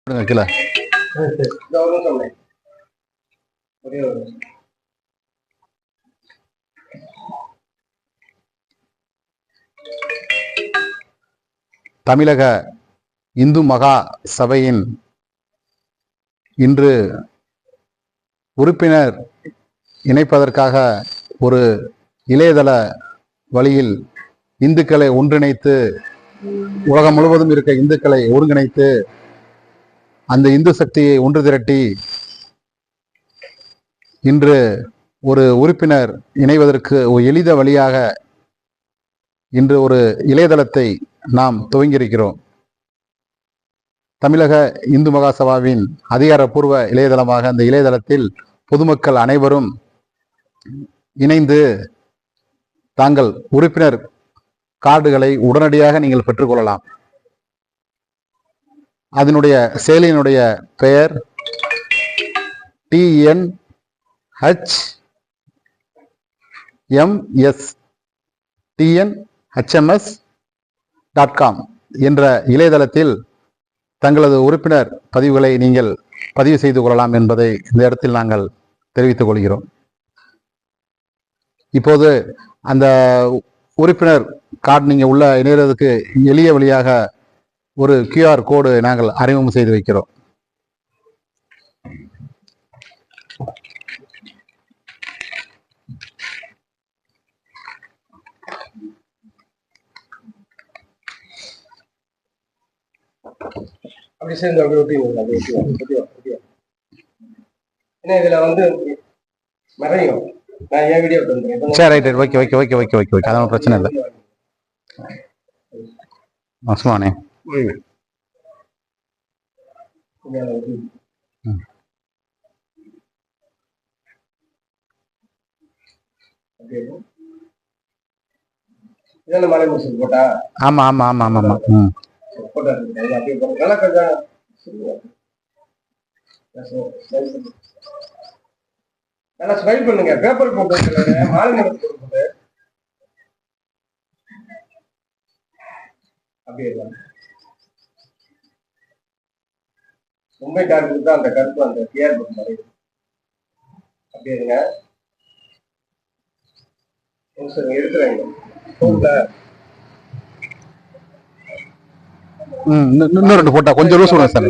கீழே தமிழக இந்து மகா சபையின் இன்று உறுப்பினர் இணைப்பதற்காக ஒரு இளையதள வழியில் இந்துக்களை ஒன்றிணைத்து உலகம் முழுவதும் இருக்க இந்துக்களை ஒருங்கிணைத்து அந்த இந்து சக்தியை ஒன்று திரட்டி இன்று ஒரு உறுப்பினர் இணைவதற்கு ஒரு எளித வழியாக இன்று ஒரு இளையதளத்தை நாம் துவங்கியிருக்கிறோம். தமிழக இந்து மகாசபாவின் அதிகாரப்பூர்வ இளையதளமாக அந்த இளையதளத்தில் பொதுமக்கள் அனைவரும் இணைந்து தாங்கள் உறுப்பினர் கார்டுகளை உடனடியாக நீங்கள் பெற்றுக்கொள்ளலாம். அதனுடைய செயலியினுடைய பெயர் TNHMS.com என்ற இளையதளத்தில் தங்களது உறுப்பினர் பதிவுகளை நீங்கள் பதிவு செய்து கொள்ளலாம் என்பதை இந்த இடத்தில் நாங்கள் தெரிவித்துக் கொள்கிறோம். இப்போது அந்த உறுப்பினர் கார்டு நீங்கள் உள்ள இணைகிறதுக்கு எளிய வழியாக ஒரு QR கோடு நாங்கள் அறிமுகம் செய்து வைக்கிறோம். அப்படி சேர்ந்து இதுல வந்து மறையும். நான் ஏன் வீடியோ பண்றேன். சரி, right, okay okay okay okay okay okay அதனால பிரச்சனை இல்லை. அஸ்மானே இதெல்லாம் மலை முடிச்சு போட்டா ஆமா ஆமா ஆமா ஆமா ஆமா போட்டா நல்லா கொஞ்சம் நல்லா ஸ்மைல் பண்ணுங்க. பேப்பர் போட்டு மாலை போட்டு அப்படியே மும்பை டார்க்கு தான் அந்த கருப்பு அந்த டிஆர் புக் மாதிரி அப்படியே இருங்க. எடுத்துறேங்க இன்னும் 2 போட்டா கொஞ்சம் லூஸ் விடுங்க சார்.